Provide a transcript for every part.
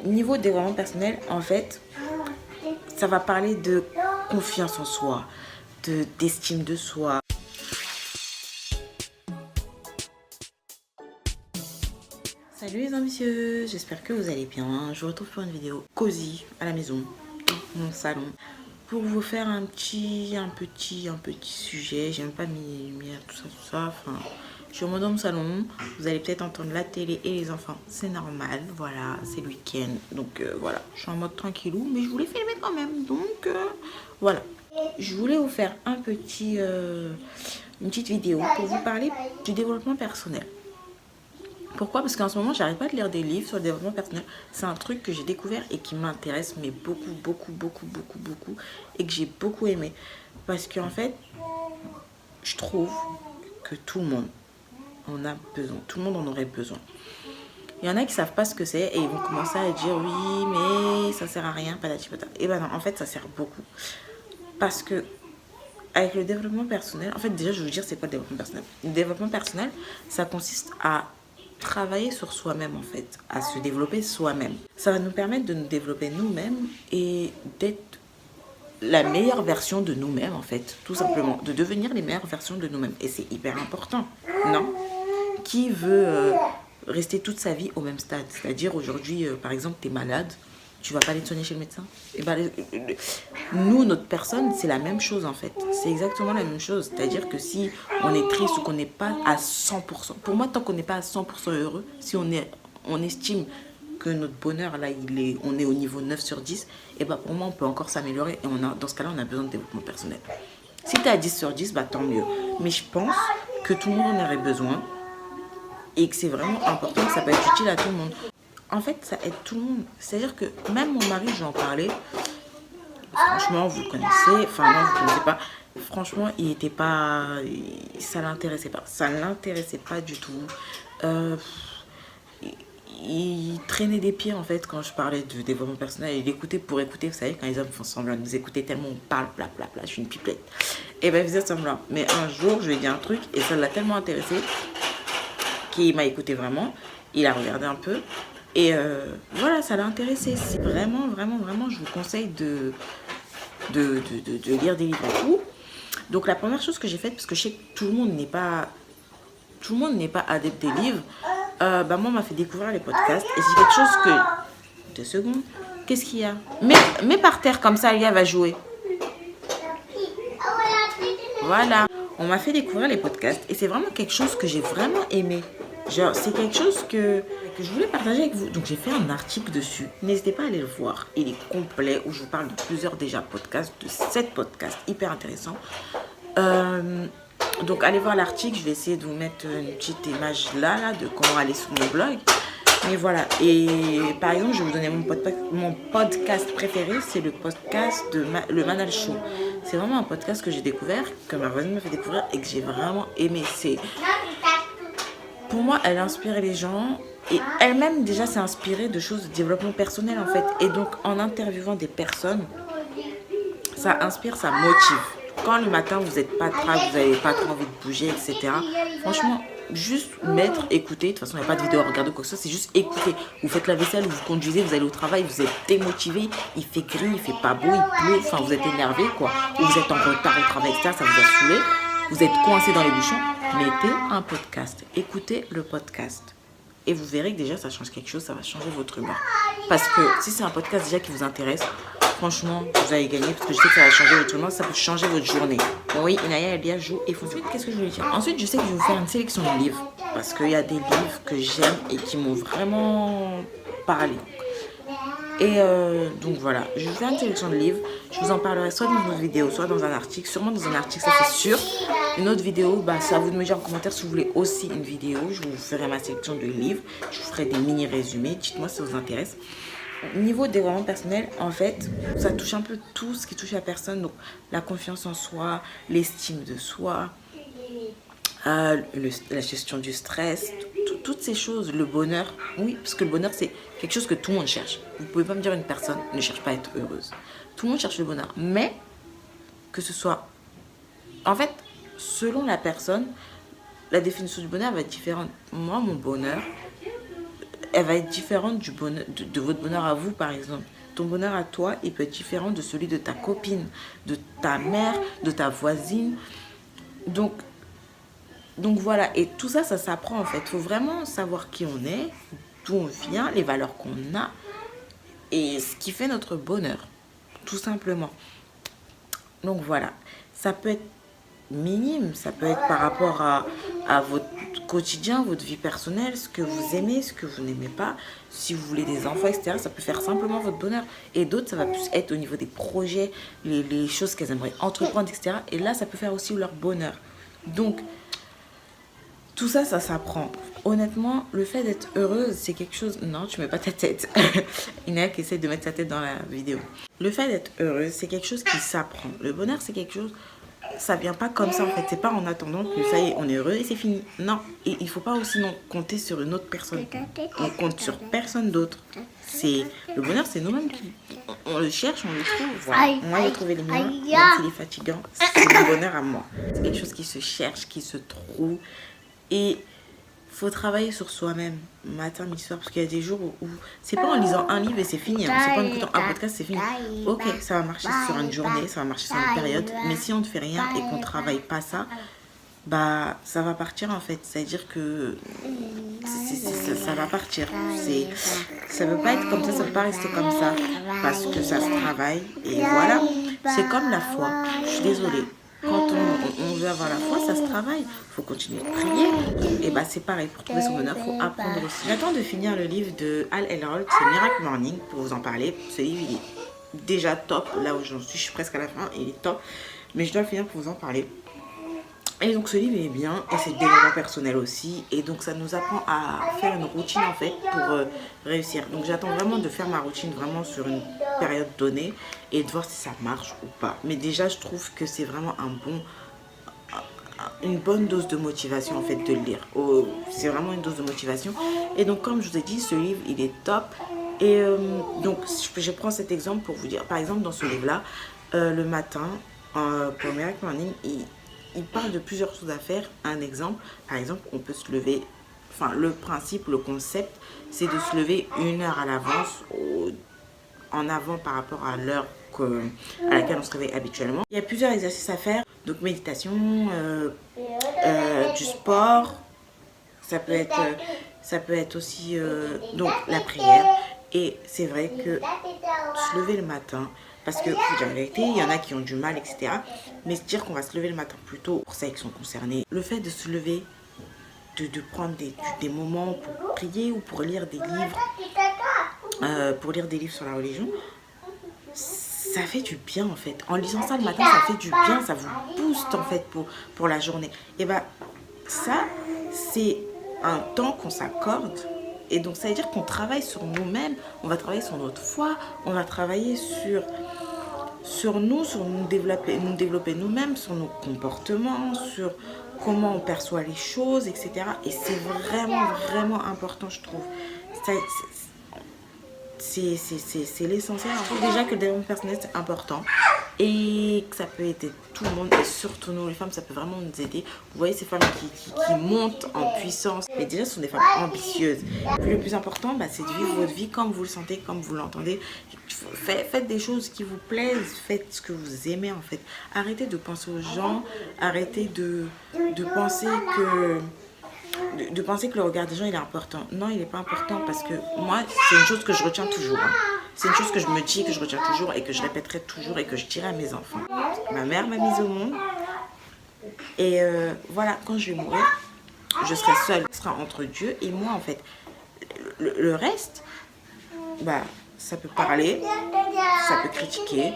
Niveau développement personnel, en fait, ça va parler de confiance en soi, d'estime de soi. Salut les ambitieux, j'espère que vous allez bien. Je vous retrouve pour une vidéo cosy à la maison, dans mon salon, pour vous faire un petit sujet. J'ai même pas mis les lumières, tout ça. Enfin, je suis dans mon salon. Vous allez peut-être entendre la télé et les enfants, c'est normal. Voilà, c'est le week-end, donc voilà. Je suis en mode tranquillou, mais je voulais filmer quand même, donc voilà. Je voulais vous faire une petite vidéo pour vous parler du développement personnel. Pourquoi? Parce qu'en ce moment, j'arrête pas de lire des livres sur le développement personnel. C'est un truc que j'ai découvert et qui m'intéresse, mais beaucoup, et que j'ai beaucoup aimé. Parce qu'en fait, je trouve que tout le monde en a besoin. Tout le monde en aurait besoin. Il y en a qui savent pas ce que c'est et ils vont commencer à dire oui, mais ça sert à rien, patati patata. Et ben non, en fait, ça sert beaucoup. Parce que avec le développement personnel, en fait, déjà, je veux dire, c'est quoi le développement personnel? Le développement personnel, ça consiste à travailler sur soi-même, en fait, à se développer soi-même. Ça va nous permettre de nous développer nous-mêmes et d'être la meilleure version de nous-mêmes, en fait, tout simplement, de devenir les meilleures versions de nous-mêmes. Et c'est hyper important, non? Qui veut rester toute sa vie au même stade? C'est-à-dire, aujourd'hui, par exemple, tu es malade, tu vas pas aller te soigner chez le médecin. Et ben, nous, notre personne, c'est la même chose en fait. C'est exactement la même chose. C'est-à-dire que si on est triste ou qu'on n'est pas à 100%, pour moi, tant qu'on n'est pas à 100% heureux, si on estime que notre bonheur, là, on est au niveau 9 sur 10, et ben pour moi, on peut encore s'améliorer. Et dans ce cas-là, on a besoin de développement personnel. Si tu es à 10 sur 10, bah tant mieux. Mais je pense que tout le monde en aurait besoin et que c'est vraiment important, que ça peut être utile à tout le monde. En fait, ça aide tout le monde. C'est-à-dire que même mon mari, je lui en parlais. Franchement, vous le connaissez. Enfin, non, vous ne connaissez pas. Franchement, il était pas... Ça l'intéressait pas. Ça ne l'intéressait pas du tout. Il traînait des pieds, en fait, quand je parlais de développement personnel. Il écoutait pour écouter. Vous savez, quand les hommes font semblant de nous écouter tellement on parle, blablabla, je suis une pipelette. Et ben, il faisait semblant. Mais un jour, je lui ai dit un truc et ça l'a tellement intéressé qu'il m'a écouté vraiment. Il a regardé un peu. Et voilà, ça l'a intéressé. C'est vraiment, je vous conseille de lire des livres et tout. Donc la première chose que j'ai faite, parce que je sais que tout le monde n'est pas adepte des livres, moi, on m'a fait découvrir les podcasts. Et c'est quelque chose que... 2 secondes. Qu'est-ce qu'il y a? Mets par terre, comme ça, Alia va jouer. Voilà. On m'a fait découvrir les podcasts. Et c'est vraiment quelque chose que j'ai vraiment aimé. Genre, c'est quelque chose que je voulais partager avec vous. Donc, j'ai fait un article dessus. N'hésitez pas à aller le voir. Il est complet, où je vous parle de plusieurs déjà podcasts, de 7 podcasts hyper intéressants. Donc, allez voir l'article. Je vais essayer de vous mettre une petite image là de comment aller sur mon blog. Mais voilà. Et par exemple, je vais vous donner mon podcast préféré. C'est le podcast de le Manal Show. C'est vraiment un podcast que j'ai découvert, que ma voisine m'a fait découvrir et que j'ai vraiment aimé. Pour moi, elle inspire les gens et elle-même déjà s'est inspirée de choses de développement personnel en fait. Et donc en interviewant des personnes, ça inspire, ça motive. Quand le matin vous n'êtes pas trac, vous n'avez pas trop envie de bouger, etc. Franchement, juste écouter. De toute façon, il n'y a pas de vidéo à regarder quoi que ce soit, c'est juste écouter. Vous faites la vaisselle, vous conduisez, vous allez au travail, vous êtes démotivé, il fait gris, il fait pas beau, il pleut, enfin vous êtes énervé quoi. Ou vous êtes en retard au travail, etc. Ça vous a saoulé. Vous êtes coincé dans les bouchons, mettez un podcast, écoutez le podcast. Et vous verrez que déjà ça change quelque chose, ça va changer votre humeur. Parce que si c'est un podcast déjà qui vous intéresse, franchement, vous allez gagner parce que je sais que ça va changer votre humeur, ça peut changer votre journée. Oui, Inaya, Elia joue et faut. Ensuite, qu'est-ce que je voulais dire? Ensuite, je sais que je vais vous faire une sélection de livres. Parce qu'il y a des livres que j'aime et qui m'ont vraiment parlé. Et donc voilà, je vais vous faire une sélection de livres. Je vous en parlerai soit dans une vidéo, soit dans un article. Sûrement dans un article, ça c'est sûr. Une autre vidéo, c'est à vous de me dire en commentaire si vous voulez aussi une vidéo. Je vous ferai ma sélection de livres. Je vous ferai des mini-résumés. Dites-moi si ça vous intéresse. Niveau développement personnel, en fait, ça touche un peu tout ce qui touche la personne. Donc la confiance en soi, l'estime de soi, la gestion du stress, toutes ces choses, le bonheur. Oui, parce que le bonheur, c'est quelque chose que tout le monde cherche. Vous ne pouvez pas me dire une personne ne cherche pas à être heureuse. Tout le monde cherche le bonheur. Mais, que ce soit... En fait, selon la personne, la définition du bonheur va être différente. Moi, mon bonheur, elle va être différente du bonheur, de votre bonheur à vous, par exemple. Ton bonheur à toi, il peut être différent de celui de ta copine, de ta mère, de ta voisine. Donc voilà, et tout ça, ça s'apprend en fait. Il faut vraiment savoir qui on est, d'où on vient, les valeurs qu'on a et ce qui fait notre bonheur, tout simplement. Donc voilà, ça peut être minime, ça peut être par rapport à votre quotidien, votre vie personnelle, ce que vous aimez, ce que vous n'aimez pas. Si vous voulez des enfants, etc., ça peut faire simplement votre bonheur. Et d'autres, ça va plus être au niveau des projets, les choses qu'elles aimeraient entreprendre, etc. Et là, ça peut faire aussi leur bonheur. Donc, tout ça, ça s'apprend. Honnêtement, le fait d'être heureuse, c'est quelque chose... Non, tu mets pas ta tête. Inéa qui essaie de mettre sa tête dans la vidéo. Le fait d'être heureuse, c'est quelque chose qui s'apprend. Le bonheur, c'est quelque chose... Ça vient pas comme ça, en fait. C'est pas en attendant que ça y est, on est heureux et c'est fini. Non, et il faut pas aussi non compter sur une autre personne. On compte sur personne d'autre. Le bonheur, c'est nous-mêmes qui... On le cherche, on le trouve. Voilà. Moi, j'ai trouvé les miens, même s'il est fatigant. C'est mon bonheur à moi. C'est quelque chose qui se cherche, qui se trouve. Et faut travailler sur soi-même, matin, midi, soir, parce qu'il y a des jours où c'est pas en lisant un livre et c'est fini, hein. C'est pas en écoutant un podcast, c'est fini. Ok, ça va marcher sur une journée, ça va marcher sur une période, mais si on ne fait rien et qu'on travaille pas ça, bah ça va partir en fait. C'est-à-dire que ça va partir. Ça veut pas être comme ça veut pas rester comme ça, parce que ça se travaille et voilà. C'est comme la foi, je suis désolée. Quand on veut avoir la foi, ça se travaille. Il faut continuer de prier. Et bah c'est pareil, pour trouver son bonheur, il faut apprendre aussi. J'attends de finir le livre de Hal Elrod, c'est Miracle Morning, pour vous en parler. Ce livre, il est déjà top. Là où j'en suis, je suis presque à la fin, il est top. Mais je dois le finir pour vous en parler. Et donc ce livre il est bien, et c'est le développement personnel aussi. Et donc ça nous apprend à faire une routine en fait pour réussir. Donc j'attends vraiment de faire ma routine vraiment sur une période donnée et de voir si ça marche ou pas. Mais déjà je trouve que c'est vraiment une bonne dose de motivation en fait de le lire. C'est vraiment une dose de motivation. Et donc comme je vous ai dit, ce livre il est top. Et donc je prends cet exemple pour vous dire, par exemple dans ce livre là, le matin, pour Miracle Morning, il parle de plusieurs choses à faire. Un exemple, par exemple, on peut se lever, enfin le principe, le concept, c'est de se lever 1 heure à l'avance, en avant par rapport à l'heure à laquelle on se réveille habituellement. Il y a plusieurs exercices à faire, donc méditation, du sport, ça peut être aussi donc la prière. Et c'est vrai que se lever le matin, parce que, pour dire la vérité, il y en a qui ont du mal, etc. Mais se dire qu'on va se lever le matin plus tôt pour celles qui sont concernées. Le fait de se lever, de prendre des moments pour prier ou pour lire des livres, sur la religion, ça fait du bien en fait. En lisant ça le matin, ça fait du bien, ça vous booste en fait pour la journée. Et bah, ça, c'est un temps qu'on s'accorde. Et donc ça veut dire qu'on travaille sur nous-mêmes, on va travailler sur notre foi, on va travailler sur nous développer nous-mêmes, sur nos comportements, sur comment on perçoit les choses, etc. Et c'est vraiment, vraiment important, je trouve. C'est l'essentiel. Je trouve déjà que le développement personnel, c'est important. Et que ça peut aider tout le monde, et surtout nous les femmes, ça peut vraiment nous aider. Vous voyez ces femmes qui montent en puissance, mais déjà ce sont des femmes ambitieuses. Et puis le plus important, bah, c'est de vivre votre vie comme vous le sentez, comme vous l'entendez. Faites des choses qui vous plaisent, faites ce que vous aimez en fait. Arrêtez de penser aux gens, arrêtez de penser que le regard des gens il est important. Non, il n'est pas important, parce que moi c'est une chose que je retiens toujours, hein. C'est une chose que je me dis, que je retiens toujours et que je répéterai toujours et que je dirai à mes enfants. Ma mère m'a mise au monde et voilà, quand je vais mourir, je serai seule. Ce sera entre Dieu et moi en fait. Le reste, bah, ça peut parler, ça peut critiquer,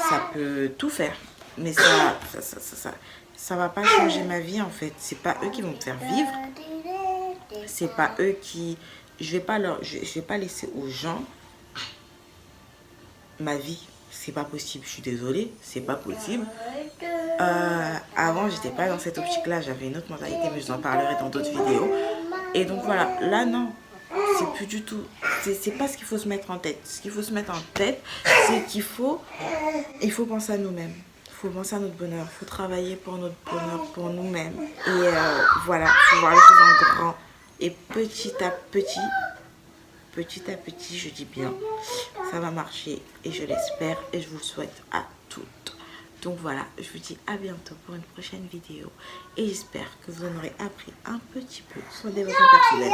ça peut tout faire. Mais ça va pas changer ma vie en fait. C'est pas eux qui vont me faire vivre. C'est pas eux qui... Je vais pas laisser aux gens ma vie. C'est pas possible, je suis désolée, c'est pas possible. Avant, j'étais pas dans cette optique-là, j'avais une autre mentalité, mais je vous en parlerai dans d'autres vidéos. Et donc voilà, là non, c'est plus du tout, c'est pas ce qu'il faut se mettre en tête. Ce qu'il faut se mettre en tête, c'est qu'il faut penser à nous-mêmes. Il faut penser à notre bonheur, il faut travailler pour notre bonheur, pour nous-mêmes. Et voilà, il faut voir les choses en grand. Et petit à petit, petit à petit, je dis bien, ça va marcher et je l'espère et je vous le souhaite à toutes. Donc voilà, je vous dis à bientôt pour une prochaine vidéo et j'espère que vous en aurez appris un petit peu sur le développement personnel.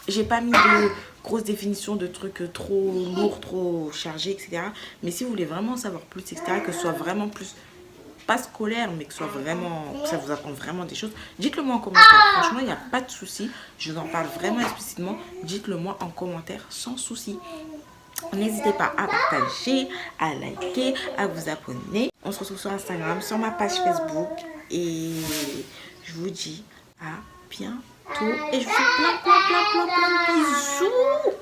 J'ai pas mis de grosses définitions de trucs trop lourds, trop chargés, etc. Mais si vous voulez vraiment en savoir plus, etc., que ce soit vraiment plus, pas scolaire, mais que, soit vraiment, que ça vous apprend vraiment des choses, dites-le moi en commentaire. Franchement, il n'y a pas de souci. Je vous en parle vraiment explicitement. Dites-le moi en commentaire sans souci. N'hésitez pas à partager, à liker, à vous abonner. On se retrouve sur Instagram, sur ma page Facebook. Et je vous dis à bientôt. Et je vous fais plein de bisous.